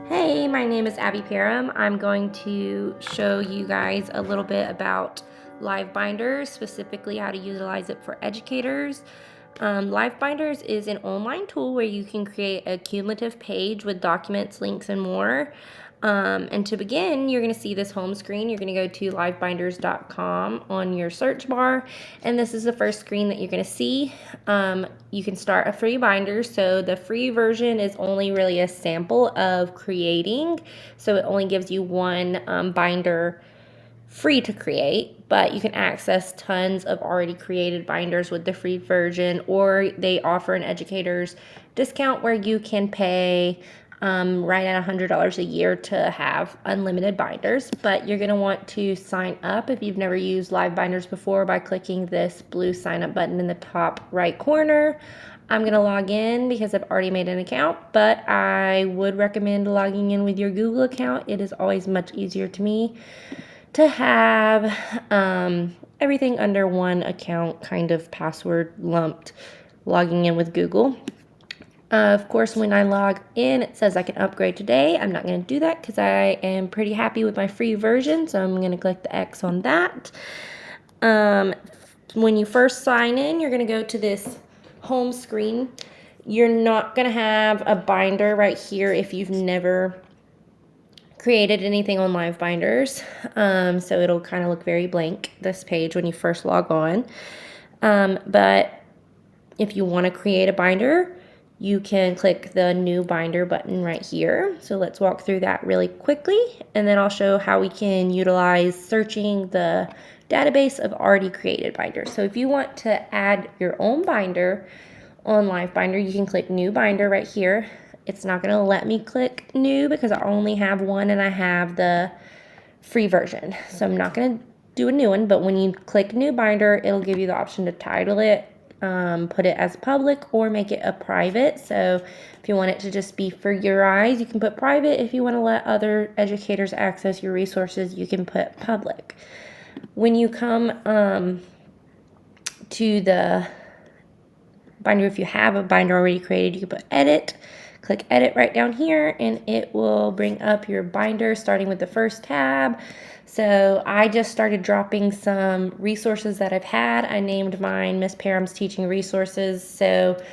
Hey, my name is Abby Parham. I'm going to show you guys a little bit about LiveBinders, specifically how to utilize it for educators. LiveBinders is an online tool where you can create a cumulative page with documents, links, and more. And to begin, you're going to see this home screen. You're going to go to livebinders.com on your search bar, and this is the first screen that you're going to see. You can start a free binder. So the free version is only really a sample of creating, so it only gives you one binder free to create, but you can access tons of already created binders with the free version, or they offer an educator's discount where you can pay right at $100 a year to have unlimited binders. But you're going to want to sign up if you've never used LiveBinders before by clicking this blue sign up button in the top right corner. I'm going to log in because I've already made an account, but I would recommend logging in with your Google account. It is always much easier to me to have everything under one account, kind of password lumped, logging in with Google. Of course, when I log in, it says I can upgrade today. I'm not going to do that because I am pretty happy with my free version, so I'm going to click the X on that. When you first sign in, you're going to go to this home screen. You're not going to have a binder right here if you've never created anything on LiveBinders, so it'll kind of look very blank, this page, when you first log on. But if you want to create a binder, you can click the new binder button right here. So let's walk through that really quickly, and then I'll show how we can utilize searching the database of already created binders. So if you want to add your own binder on LiveBinder, you can click new binder right here. It's not going to let me click new because I only have one and I have the free version. So I'm not going to do a new one, but when you click new binder, it'll give you the option to title it, put it as public, or make it a private. So if you want it to just be for your eyes, you can put private. If you want to let other educators access your resources, you can put public. When you come to the binder, if you have a binder already created, you can put edit, click edit right down here, and it will bring up your binder starting with the first tab. So I just started dropping some resources that I've had. I named mine Miss Parham's Teaching Resources. So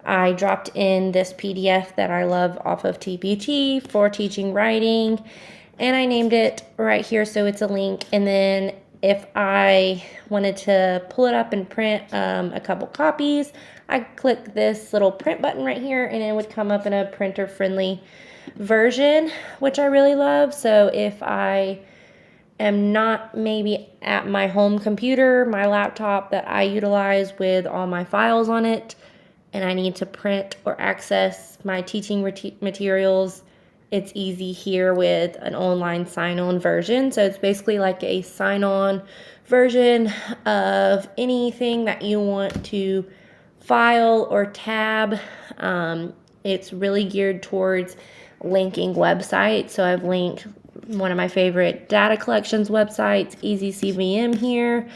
I dropped in this PDF that I love off of TPT for teaching writing, and I named it right here so it's a link. And then if I wanted to pull it up and print a couple copies, I click this little print button right here, and it would come up in a printer-friendly version, which I really love. So if I am not maybe at my home computer, my laptop that I utilize with all my files on it, and I need to print or access my teaching materials, it's easy here with an online sign-on version. So it's basically like a sign-on version of anything that you want to file or tab. It's really geared towards linking websites. So I've linked one of my favorite data collections websites, EasyCVM here.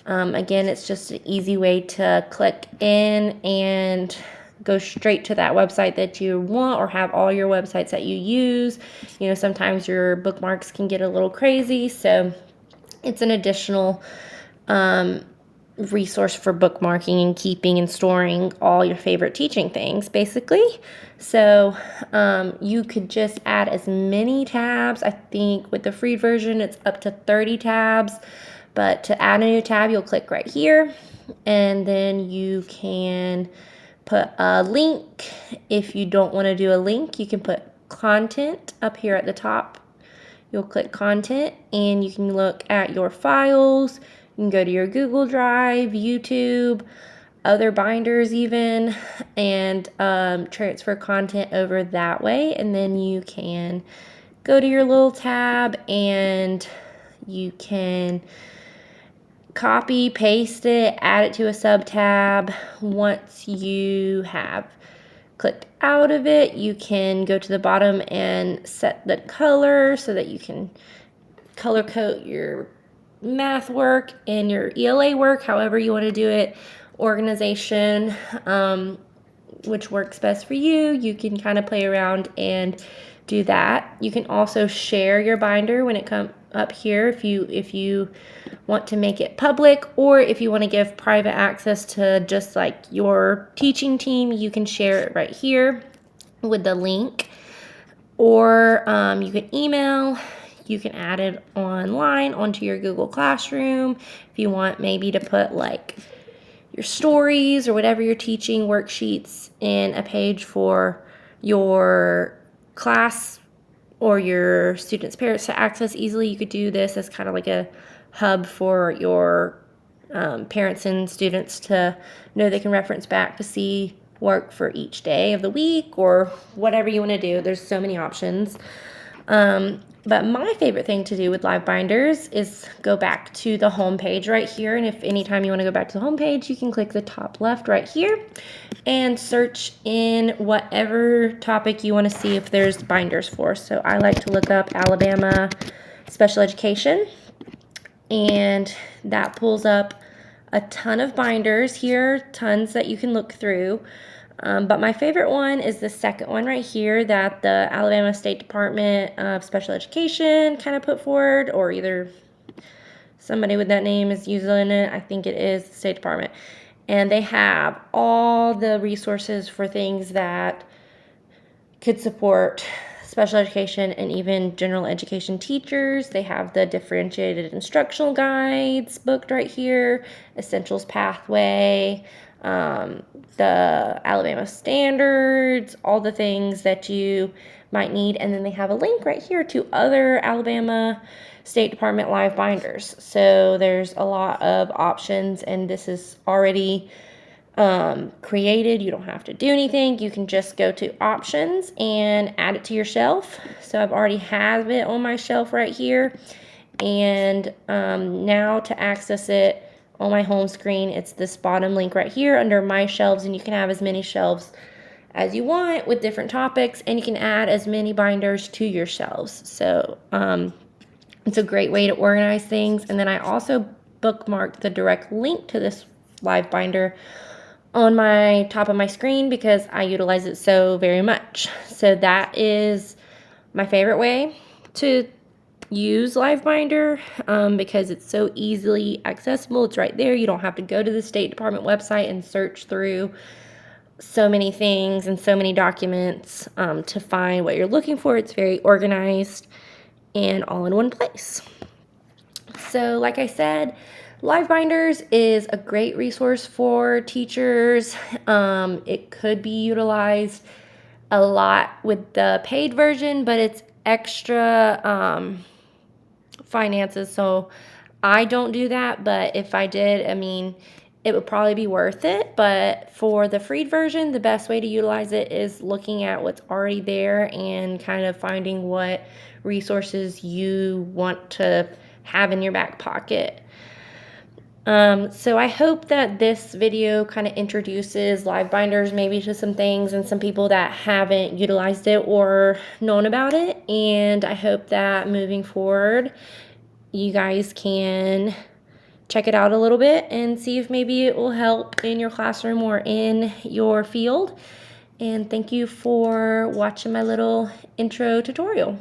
Again, it's just an easy way to click in and go straight to that website that you want, or have all your websites that you use. You know, sometimes your bookmarks can get a little crazy, so it's an additional resource for bookmarking and keeping and storing all your favorite teaching things, basically. So you could just add as many tabs. I think with the free version, it's up to 30 tabs. But to add a new tab, you'll click right here, and then you can put a link. If you don't want to do a link, you can put content up here at the top. You'll click content, and you can look at your files. You can go to your Google Drive, YouTube, other binders even, and transfer content over that way. And then you can go to your little tab, and you can copy, paste it, add it to a sub tab. Once you have clicked out of it, you can go to the bottom and set the color so that you can color code your math work and your ELA work, however you want to do it. Organization, which works best for you. You can kind of play around and do that. You can also share your binder when it comes up here if you want to make it public, or if you want to give private access to just like your teaching team, you can share it right here with the link. Or you can email, you can add it online onto your Google Classroom if you want maybe to put like your stories or whatever you're teaching, worksheets in a page for your class or your students' parents to access easily. You could do this as kind of like a hub for your parents and students to know they can reference back to see work for each day of the week or whatever you want to do. There's so many options. But my favorite thing to do with LiveBinders is go back to the home page right here. And if anytime you want to go back to the home page, you can click the top left right here and search in whatever topic you want to see if there's binders for. So I like to look up Alabama special education, and that pulls up a ton of binders here, tons that you can look through. But my favorite one is the second one right here that the Alabama State Department of Special Education kind of put forward, or either somebody with that name is using it. I think it is the State Department. And they have all the resources for things that could support special education and even general education teachers. They have the differentiated instructional guides booked right here, Essentials Pathway, the Alabama standards, all the things that you might need. And then they have a link right here to other Alabama State Department LiveBinders. So there's a lot of options, and this is already created. You don't have to do anything. You can just go to options and add it to your shelf. So I've already have it on my shelf right here. And now to access it on my home screen, it's this bottom link right here under my shelves, and you can have as many shelves as you want with different topics, and you can add as many binders to your shelves. So it's a great way to organize things. And then I also bookmarked the direct link to this LiveBinder on my top of my screen because I utilize it so very much. So that is my favorite way to use LiveBinder because it's so easily accessible. It's right there. You don't have to go to the State Department website and search through so many things and so many documents to find what you're looking for. It's very organized and all in one place. So like I said, LiveBinders is a great resource for teachers. It could be utilized a lot with the paid version, but it's extra finances, so I don't do that. But if I did, I mean, it would probably be worth it. But for the free version, the best way to utilize it is looking at what's already there and kind of finding what resources you want to have in your back pocket. So I hope that this video kind of introduces LiveBinders maybe to some things and some people that haven't utilized it or known about it. And I hope that moving forward, you guys can check it out a little bit and see if maybe it will help in your classroom or in your field. And thank you for watching my little intro tutorial.